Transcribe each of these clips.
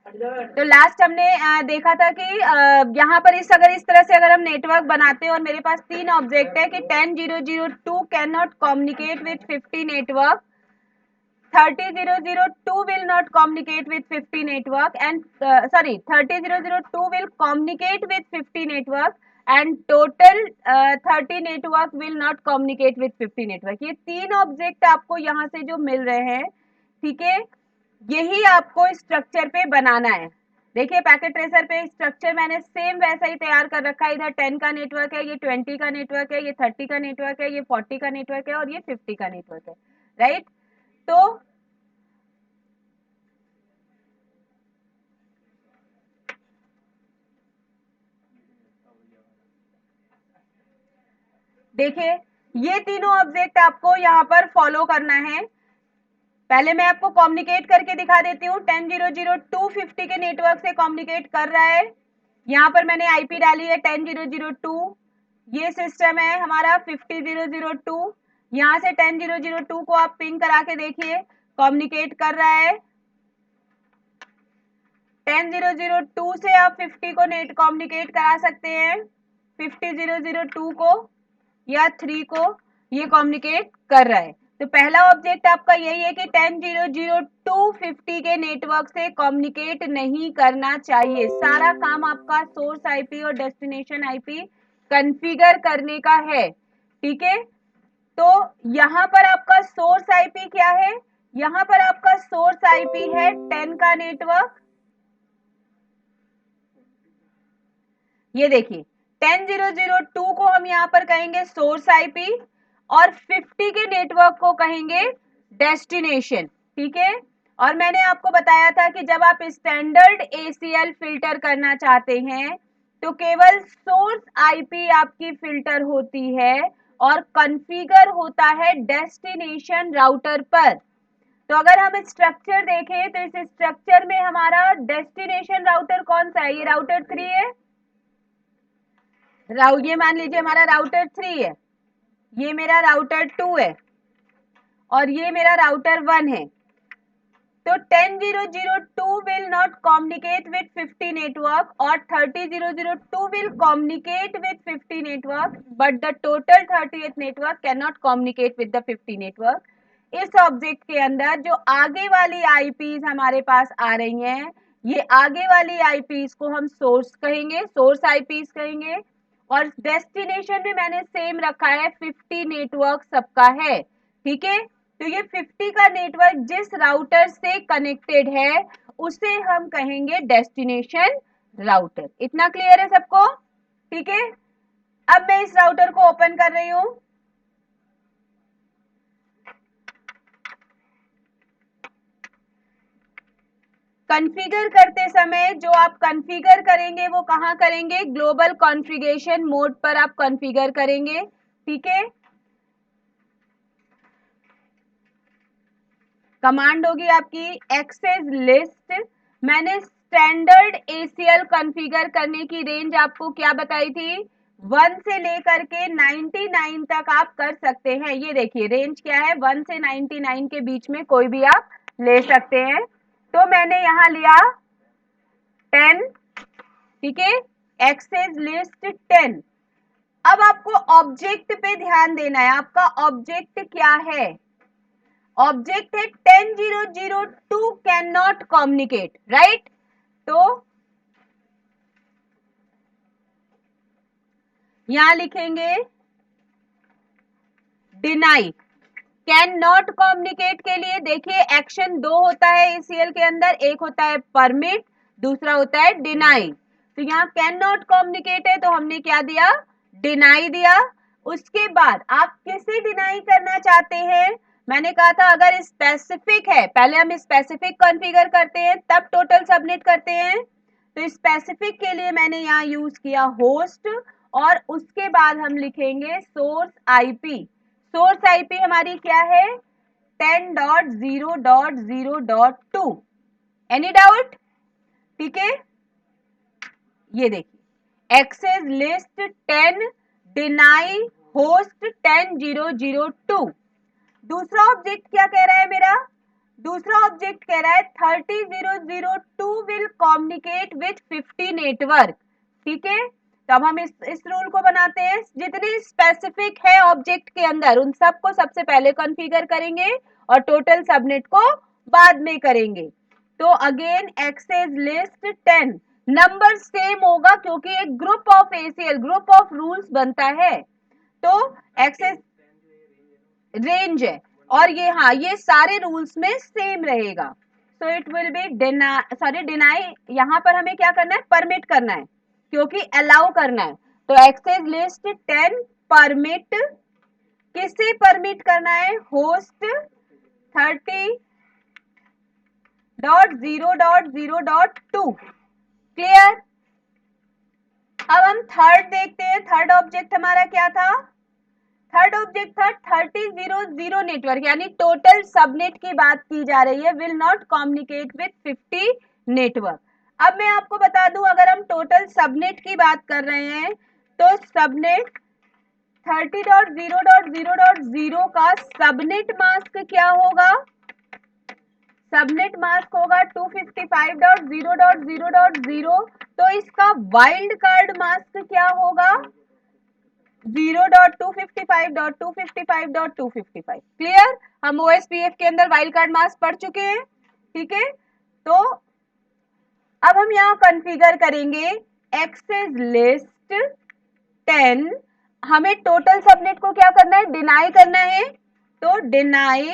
तो लास्ट हमने देखा था कि यहाँ पर अगर इस तरह से अगर हम नेटवर्क बनाते हैं और मेरे पास 3 ऑब्जेक्ट है कि 10,002 can not communicate with 50 network, 30,002 will not communicate with 50 network and 30,002 will communicate with 50 network and total 30 network will not communicate with 50 network. ये 3 ऑब्जेक्ट आपको यहाँ से जो मिल रहे हैं, ठीक है, यही आपको स्ट्रक्चर पे बनाना है. देखिए पैकेट ट्रेसर पे स्ट्रक्चर मैंने सेम वैसा ही तैयार कर रखा है. इधर 10 का नेटवर्क है, ये 20 का नेटवर्क है, ये 30 का नेटवर्क है, ये 40 का नेटवर्क है और ये 50 का नेटवर्क है, राइट. तो देखिए ये तीनों ऑब्जेक्ट आपको यहाँ पर फॉलो करना है. पहले मैं आपको कम्युनिकेट करके दिखा देती हूँ. 10,002 50 के नेटवर्क से कम्युनिकेट कर रहा है. यहाँ पर मैंने आईपी डाली है 10,002. ये सिस्टम है हमारा 50,002. यहाँ से 10,002 को आप पिंग करा के देखिए, कम्युनिकेट कर रहा है. 10,002 से आप 50 को नेट कम्युनिकेट करा सकते हैं. 50,002 को या 3 को ये कम्युनिकेट कर रहा है. तो पहला ऑब्जेक्ट आपका यही है कि 10,002 50 के नेटवर्क से कम्युनिकेट नहीं करना चाहिए. सारा काम आपका सोर्स आईपी और डेस्टिनेशन आईपी कॉन्फ़िगर करने का है, ठीक है. तो यहां पर आपका सोर्स आईपी क्या है? यहां पर आपका सोर्स आईपी है 10 का नेटवर्क. ये देखिए 10,002 को हम यहां पर कहेंगे सोर्स आईपी और 50 के नेटवर्क को कहेंगे डेस्टिनेशन, ठीक है. और मैंने आपको बताया था कि जब आप स्टैंडर्ड एसीएल फिल्टर करना चाहते हैं तो केवल सोर्स आईपी आपकी फिल्टर होती है और कॉन्फ़िगर होता है डेस्टिनेशन राउटर पर. तो अगर हम स्ट्रक्चर देखें तो इस स्ट्रक्चर में हमारा डेस्टिनेशन राउटर कौन सा है? ये राउटर 3 है. ये मान लीजिए हमारा राउटर 3 है, ये मेरा राउटर 2 है और ये मेरा राउटर 1 है. तो 10,002 will not communicate with 50 network और 30,002 will communicate with 50 network but the total 30th network cannot communicate with the 50 network. इस ऑब्जेक्ट के अंदर जो आगे वाली आईपीज हमारे पास आ रही हैं, ये आगे वाली आईपीज को हम सोर्स कहेंगे, सोर्स आईपीज कहेंगे. और डेस्टिनेशन में मैंने सेम रखा है 50 नेटवर्क सबका है, ठीक है. तो ये 50 का नेटवर्क जिस राउटर से कनेक्टेड है उसे हम कहेंगे डेस्टिनेशन राउटर. इतना क्लियर है सबको? ठीक है. अब मैं इस राउटर को ओपन कर रही हूं. कॉन्फ़िगर करते समय जो आप कॉन्फ़िगर करेंगे वो कहां करेंगे? ग्लोबल कॉन्फ़िगरेशन मोड पर आप कॉन्फ़िगर करेंगे, ठीक है. कमांड होगी आपकी एक्सेस लिस्ट. मैंने स्टैंडर्ड एसीएल कॉन्फ़िगर करने की रेंज आपको क्या बताई थी? 1 से लेकर के 99 तक आप कर सकते हैं. ये देखिए रेंज क्या है? 1 से 99 के बीच में कोई भी आप ले सकते हैं. तो मैंने यहां लिया 10, ठीक है. Access list 10. अब आपको ऑब्जेक्ट पे ध्यान देना है. आपका ऑब्जेक्ट क्या है? ऑब्जेक्ट है 10,002 कैन नॉट कम्युनिकेट, राइट. तो यहां लिखेंगे डिनाई. कैन नॉट कम्युनिकेट के लिए देखिए एक्शन 2 होता है एसीएल के अंदर. एक होता है परमिट, दूसरा होता है डिनाई. तो यहाँ कैन नॉट कम्युनिकेट है तो हमने क्या दिया? डिनाई दिया. उसके बाद आप किसे डिनाई करना चाहते हैं? मैंने कहा था अगर स्पेसिफिक है, पहले हम स्पेसिफिक कॉन्फ़िगर करते हैं तब टोटल सबमिट करते हैं. तो स्पेसिफिक के लिए मैंने यहाँ यूज किया होस्ट और उसके बाद हम लिखेंगे सोर्स आईपी. सोर्स आईपी हमारी क्या है? 10.0.0.2. Any doubt? ठीक है. ये देखिए एक्सेस लिस्ट 10 डिनाई होस्ट 10.0.0.2. दूसरा ऑब्जेक्ट क्या कह रहा है मेरा? दूसरा ऑब्जेक्ट कह रहा है 30002 विल कम्युनिकेट विथ 50 नेटवर्क। ठीक है, तो अब हम इस रूल को बनाते हैं। जितने स्पेसिफिक है ऑब्जेक्ट के अंदर उन सबको सबसे पहले कॉन्फ़िगर करेंगे और टोटल सबनेट को बाद में करेंगे। तो again access list 10, number same होगा क्योंकि एक group of ACL, group of rules बनता है, तो एक्सेस रेंज है और ये, हाँ, ये सारे रूल्स में सेम रहेगा। So it will be deny, यहां पर हमें क्या करना है, परमिट करना है क्योंकि अलाउ करना है। तो एक्सेस लिस्ट 10 परमिट, किसे परमिट करना है, होस्ट 30.0.0.2। क्लियर। अब हम थर्ड देखते हैं। थर्ड ऑब्जेक्ट हमारा क्या था, थर्ड ऑब्जेक्ट था 30.0.0 नेटवर्क, यानी टोटल सबनेट की बात की जा रही है, will not communicate with 50 network. अब मैं आपको बता दूं, अगर हम टोटल सबनेट की बात कर रहे हैं तो सबनेट 30.0.0.0 का सबनेट मास्क क्या होगा, सबनेट मास्क होगा 255.0.0.0। तो इसका वाइल्ड कार्ड मास्क क्या होगा, 0.255.255.255। क्लियर। हम OSPF के अंदर वाइल्ड कार्ड मास्क पढ़ चुके हैं। ठीक है, तो अब हम यहाँ कॉन्फ़िगर करेंगे एक्सेस लिस्ट 10। हमें टोटल सबनेट को क्या करना है, डिनाई करना है। तो डिनाई,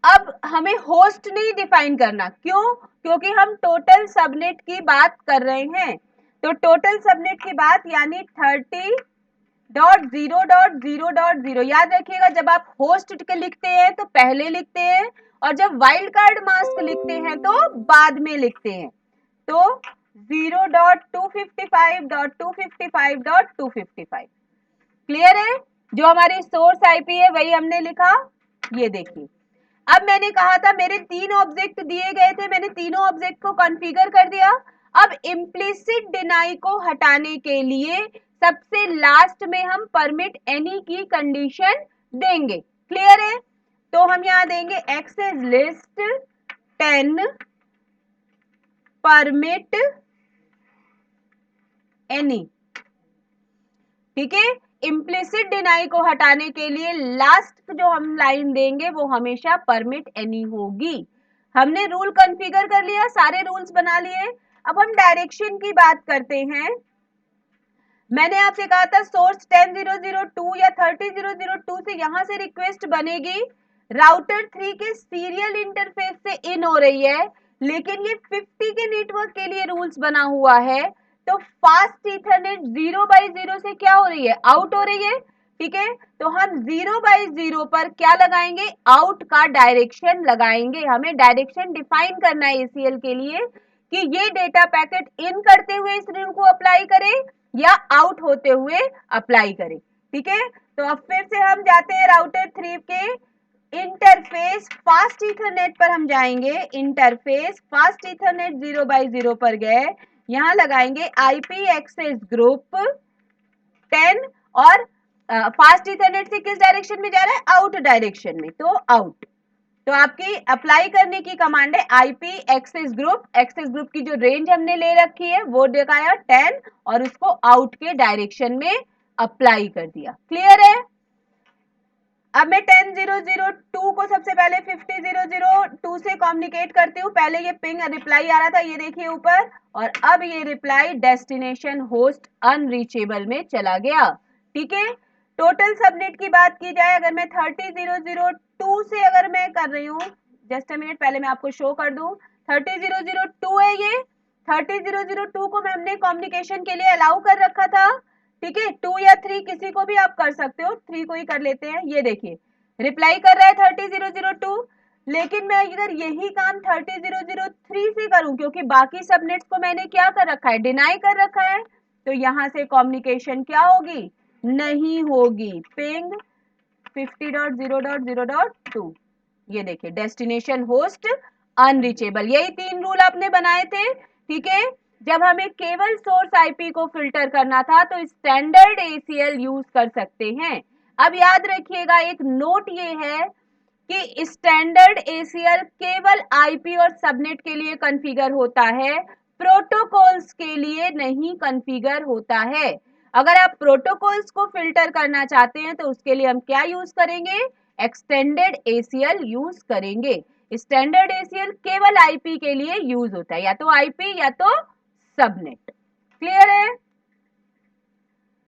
अब हमें होस्ट नहीं डिफाइन करना, क्यों, क्योंकि हम टोटल सबनेट की बात कर रहे हैं। तो टोटल सबनेट की बात यानी 30.0.0.0। याद रखिएगा, जब आप होस्ट के लिखते हैं तो पहले लिखते हैं और जब वाइल्ड कार्ड मास्क लिखते हैं तो बाद में लिखते हैं। तो 0.255.255.255। क्लियर है। जो हमारी सोर्स आईपी है वही हमने लिखा, ये देखिए। अब मैंने कहा था मेरे 3 ऑब्जेक्ट दिए गए थे, मैंने तीनों ऑब्जेक्ट को कॉन्फ़िगर कर दिया। अब इम्प्लिसिट डिनाई को हटाने के लिए सबसे लास्ट में हम परमिट एनी की कंडीशन देंगे। क्लियर है। तो हम यहां देंगे एक्सेस लिस्ट 10 परमिट एनी। ठीक है, इम्प्लिसिट डिनाई को हटाने के लिए लास्ट जो हम लाइन देंगे वो हमेशा परमिट एनी होगी। हमने रूल कॉन्फ़िगर कर लिया, सारे रूल्स बना लिए। अब हम डायरेक्शन की बात करते हैं। मैंने आपसे कहा था सोर्स 10.0.0.2 या 30.0.0.2 से यहां से रिक्वेस्ट बनेगी, राउटर 3 के सीरियल इंटरफेस से इन हो रही है, लेकिन ये 50 के नेटवर्क के लिए रूल्स बना हुआ है। तो फास्ट ईथरनेट 0/0 से क्या हो रही है, आउट हो रही है। ठीक है, तो हम 0/0 पर क्या लगाएंगे, आउट का डायरेक्शन लगाएंगे। हमें डायरेक्शन डिफाइन करना है ACL के लिए कि ये डेटा पैकेट इन करते हुए इस रूल को अप्लाई करे या आउट होते हुए अप्लाई करें। ठीक है, तो अब फिर से हम जाते हैं राउटर 3 के इंटरफेस फास्ट ईथरनेट पर हम जाएंगे। इंटरफेस फास्ट ईथरनेट 0/0 पर गए, यहां लगाएंगे आईपी एक्सेस ग्रुप 10 और फास्ट ईथरनेट से किस डायरेक्शन में जा रहा है, आउट डायरेक्शन में, तो आउट। तो आपकी अप्लाई करने की कमांड है IP access group. Access group की जो रेंज हमने ले रखी है वो दिखाया 10 और उसको आउट के डायरेक्शन में अप्लाई कर दिया। क्लियर है। अब मैं 10.0.0.2 को सबसे पहले 50.0.0.2 से कम्युनिकेट करती हूँ। पहले ये पिंग रिप्लाई आ रहा था, ये देखिए ऊपर, और अब ये रिप्लाई डेस्टिनेशन होस्ट अनरीचेबल में चला गया। ठीक है, टोटल सबनेट की बात की जाए, अगर मैं 30.0.0.2 से अगर मैं कर रही हूँ, जस्ट अ मिनट, पहले मैं आपको शो कर दूं, 30.0.0.2 है ये। 30.0.0.2 को हमने कम्युनिकेशन के लिए अलाउ कर रखा था। ठीक है, 2 या 3 किसी को भी आप कर सकते हो, 3 को ही कर लेते हैं। ये देखिए रिप्लाई कर रहा है 30.0.0.2, लेकिन मैं अगर यही काम 30.0.0.3 से करूं, क्योंकि बाकी सबनेट्स को मैंने क्या कर रखा है, डिनाई कर रखा है, तो यहां से कम्युनिकेशन क्या होगी, नहीं होगी। पिंग 50.0.0.2, ये देखिए डेस्टिनेशन होस्ट अनरीचेबल। यही 3 रूल आपने बनाए थे। ठीक है, जब हमें केवल सोर्स आईपी को फिल्टर करना था तो स्टैंडर्ड ACL यूज कर सकते हैं। अब याद रखिएगा, एक नोट ये है कि स्टैंडर्ड ACL केवल आईपी और सबनेट के लिए कॉन्फ़िगर होता है, प्रोटोकॉल्स के लिए नहीं कॉन्फ़िगर होता है। अगर आप प्रोटोकॉल्स को फिल्टर करना चाहते हैं तो उसके लिए हम क्या यूज करेंगे, एक्सटेंडेड ACL यूज करेंगे। स्टैंडर्ड ACL केवल आईपी के लिए यूज होता है, या तो आईपी या तो सबनेट। क्लियर है?